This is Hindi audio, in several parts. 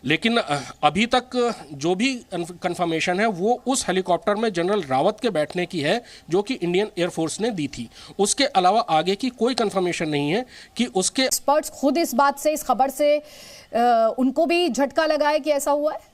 लेकिन अभी तक जो भी कंफर्मेशन है वो उस हेलीकॉप्टर में जनरल रावत के बैठने की है जो कि इंडियन एयरफोर्स ने दी थी। उसके अलावा आगे की कोई कंफर्मेशन नहीं है कि उसके एक्सपर्ट्स खुद इस बात से, इस खबर से उनको भी झटका लगा है कि ऐसा हुआ है।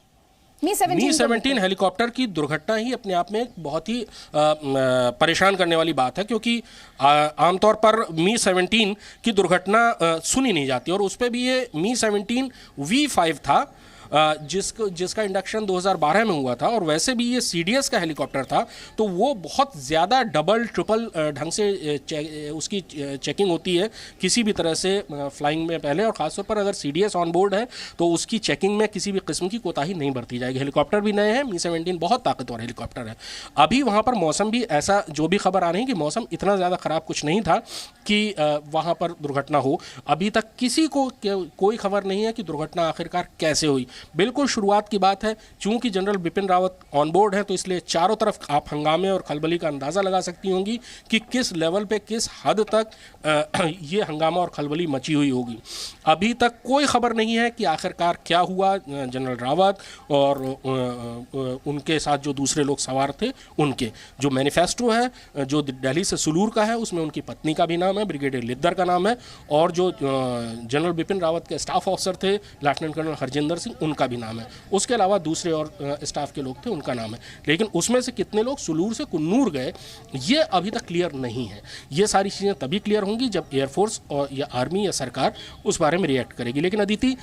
मी-17 हेलीकॉप्टर की दुर्घटना ही अपने आप में एक बहुत ही परेशान करने वाली बात है, क्योंकि आमतौर पर मी-17 की दुर्घटना सुनी नहीं जाती और उस पर भी ये मी-17 V5 था जिसका इंडक्शन 2012 में हुआ था और वैसे भी ये CDS का हेलीकॉप्टर था, तो वो बहुत ज़्यादा डबल ट्रिपल ढंग से उसकी चेकिंग होती है किसी भी तरह से फ्लाइंग में पहले, और ख़ासतौर पर अगर CDS ऑन बोर्ड है तो उसकी चेकिंग में किसी भी किस्म की कोताही नहीं बरती जाएगी। हेलीकॉप्टर भी नए हैं, मी-17 बहुत ताकतवर हेलीकॉप्टर है। अभी वहाँ पर मौसम भी ऐसा, जो भी खबर आ रही है कि मौसम इतना ज़्यादा ख़राब कुछ नहीं था कि वहाँ पर दुर्घटना हो। अभी तक किसी को कोई खबर नहीं है कि दुर्घटना आखिरकार कैसे हुई। बिल्कुल शुरुआत की बात है, चूंकि general Bipin Rawat on board है तो इसलिए चारों तरफ आप हंगामे और खलबली का अंदाज़ा लगा सकती होंगी कि किस लेवल पे, किस हद तक ये हंगामा और खलबली मची हुई होगी। अभी तक कोई खबर नहीं है कि आखिरकार क्या हुआ जनरल रावत और उनके साथ जो दूसरे लोग सवार थे उनके। जो मैनिफेस्टो है जो दिल्ली से सुलूर का है उसमें उनकी पत्नी का भी नाम है, ब्रिगेडियर लिद्दर का नाम है, और जो जनरल बिपिन रावत के स्टाफ ऑफिसर थे लेफ्टिनेंट कर्नल हरजिंदर सिंह उनका भी नाम है। उसके अलावा दूसरे और स्टाफ के लोग थे उनका नाम है, लेकिन उसमें से कितने लोग सुलूर से कुन्नूर गए ये अभी तक क्लियर नहीं है। ये सारी चीज़ें तभी क्लियर होंगी जब एयरफोर्स और या आर्मी या सरकार उस बारे में रिएक्ट करेगी। लेकिन अदिति,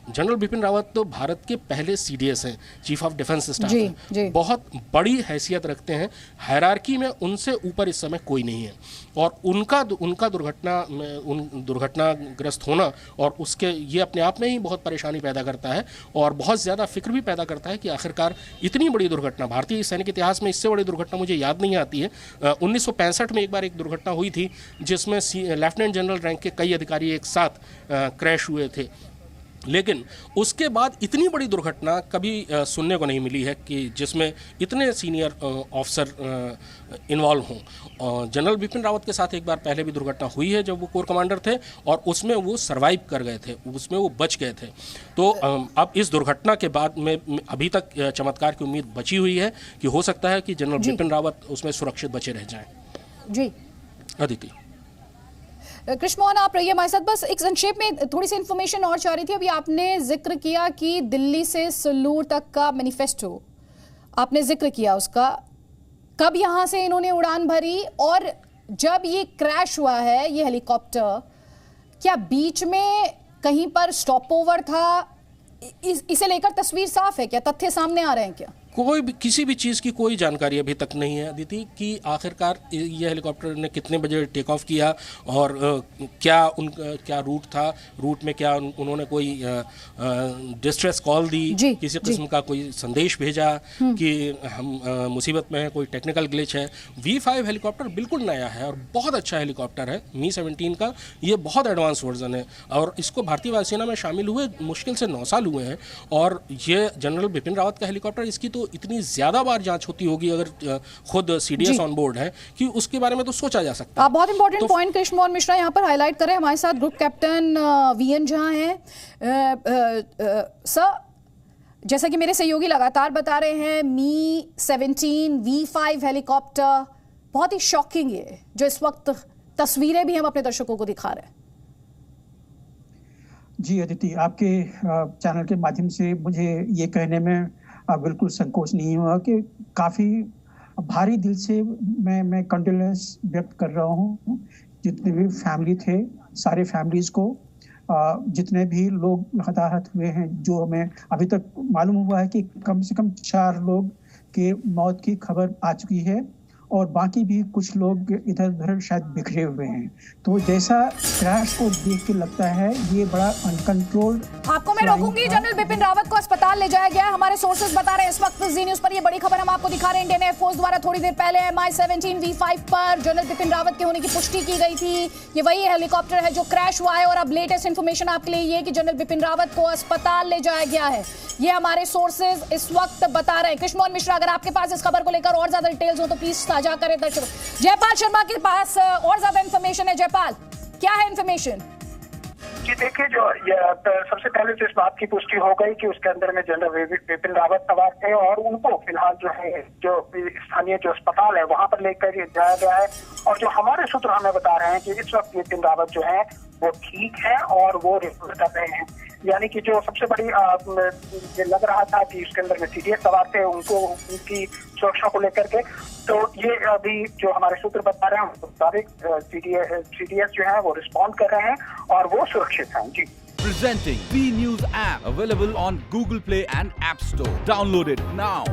जनरल बिपिन रावत तो भारत के पहले CDS हैं, चीफ ऑफ डिफेंस स्टाफ हैं, बहुत बड़ी हैसियत रखते हैं। हायरार्की में उनसे ऊपर इस समय कोई नहीं है, और उनका दुर्घटनाग्रस्त होना और उसके ये अपने आप में ही बहुत परेशानी पैदा करता है और बहुत ज़्यादा फिक्र भी पैदा करता है कि आखिरकार इतनी बड़ी दुर्घटना, भारतीय सैनिक इतिहास में इससे बड़ी दुर्घटना मुझे याद नहीं आती है। 1965 में एक बार एक दुर्घटना हुई थी जिसमें लेफ्टिनेंट जनरल रैंक के कई अधिकारी एक साथ क्रैश हुए थे, लेकिन उसके बाद इतनी बड़ी दुर्घटना कभी सुनने को नहीं मिली है कि जिसमें इतने सीनियर ऑफिसर इन्वॉल्व हों। जनरल बिपिन रावत के साथ एक बार पहले भी दुर्घटना हुई है जब वो कोर कमांडर थे और उसमें वो सरवाइव कर गए थे, उसमें वो बच गए थे। तो अब इस दुर्घटना के बाद में अभी तक चमत्कार की उम्मीद बची हुई है कि हो सकता है कि जनरल बिपिन रावत उसमें सुरक्षित बचे रह जाएं। जी अदिति। कृष्ण मोहन, आप रहिए हमारे साथ। बस एक संक्षेप में थोड़ी सी इन्फॉर्मेशन और चाह रही थी। अभी आपने जिक्र किया कि दिल्ली से सुलूर तक का मैनिफेस्टो आपने जिक्र किया उसका, कब यहां से इन्होंने उड़ान भरी और जब ये क्रैश हुआ है ये हेलीकॉप्टर, क्या बीच में कहीं पर स्टॉप ओवर था? इसे लेकर तस्वीर साफ है क्या? तथ्य सामने आ रहे हैं क्या? कोई भी किसी भी चीज़ की कोई जानकारी अभी तक नहीं है अदिति कि आखिरकार ये हेलीकॉप्टर ने कितने बजे टेक ऑफ किया और क्या रूट था, रूट में क्या उन्होंने कोई डिस्ट्रेस कॉल दी, किसी किस्म का कोई संदेश भेजा कि हम मुसीबत में हैं, कोई टेक्निकल ग्लिच है। V5 हेलीकॉप्टर बिल्कुल नया है और बहुत अच्छा हेलीकॉप्टर है मी-17 का, ये बहुत एडवांस वर्जन है और इसको भारतीय वायुसेना में शामिल हुए मुश्किल से 9 साल हुए हैं। और ये जनरल बिपिन रावत का हेलीकॉप्टर, इसकी तो इतनी ज्यादा बार जांच होती होगी अगर खुद CDS ऑन बोर्ड है कि उसके बारे में तो सोचा जा सकता है। आप बहुत इंपॉर्टेंट पॉइंट कृष्ण मोहन मिश्रा यहाँ पर हाईलाइट करें। हमारे साथ ग्रुप कैप्टन VN झा हैं। सर, जैसा कि मेरे सहयोगी लगातार बता रहे हैं, मी-17 V5 हेलीकॉप्टर बहुत ही शॉकिंग है, जो इस वक्त तस्वीरें भी हम अपने दर्शकों को दिखा रहे हैं। जी अदिति, आपके चैनल के माध्यम से मुझे ये कहने में बिल्कुल संकोच नहीं हुआ कि काफ़ी भारी दिल से मैं कंडोलेंस व्यक्त कर रहा हूँ जितने भी फैमिली थे, सारे फैमिलीज़ को, जितने भी लोग हताहत हुए हैं। जो हमें अभी तक मालूम हुआ है कि कम से कम 4 लोग के मौत की खबर आ चुकी है और बाकी भी कुछ लोग इधर उधर शायद बिखरे हुए हैं। तो जैसा क्रैश को देख के लगता है ये बड़ा अनकंट्रोल्ड। आपको मैं रोकूंगी। जनरल बिपिन रावत को अस्पताल ले जाया गया। हमारे सोर्सेज बता रहे हैं इस वक्त जी न्यूज़ पर ये बड़ी खबर हम आपको दिखा रहे हैं। इंडियन एयरफोर्स द्वारा थोड़ी देर पहले Mi-17 V5 पर जनरल बिपिन रावत के होने की पुष्टि की गई थी। ये वही हेलीकॉप्टर है जो क्रैश हुआ है और अब लेटेस्ट इन्फॉर्मेशन आपके लिए ये कि जनरल बिपिन रावत को अस्पताल ले जाया गया है। ये हमारे सोर्सेज इस वक्त बता रहे हैं। कृष्ण मोहन मिश्रा, अगर आपके पास इस खबर को लेकर और ज्यादा डिटेल्स हो तो प्लीज साझा करें दर्शकों। जयपाल शर्मा के पास और ज्यादा इंफॉर्मेशन है। जयपाल, क्या है इंफॉर्मेशन? जी देखिए, सबसे पहले तो इस बात की पुष्टि हो गई कि उसके अंदर में जनरल बिपिन रावत सवार थे और उनको फिलहाल जो स्थानीय जो अस्पताल है वहां पर लेकर जाया गया है। और जो हमारे सूत्र हमें बता रहे हैं कि इस वक्त बिपिन रावत जो है वो ठीक है और वो रिपोर्ट कर रहे हैं। यानी कि जो सबसे बड़ी ये लग रहा था कि उसके अंदर में सीडीएस सवार थे, उनको उनकी सुरक्षा को लेकर के, तो ये अभी जो हमारे सूत्र बता रहे हैं उस मुताबिक सीडीएस जो है वो रिस्पॉन्ड कर रहे हैं और वो सुरक्षित हैं। जी। Presenting B News app available on Google Play and App Store. Download it now.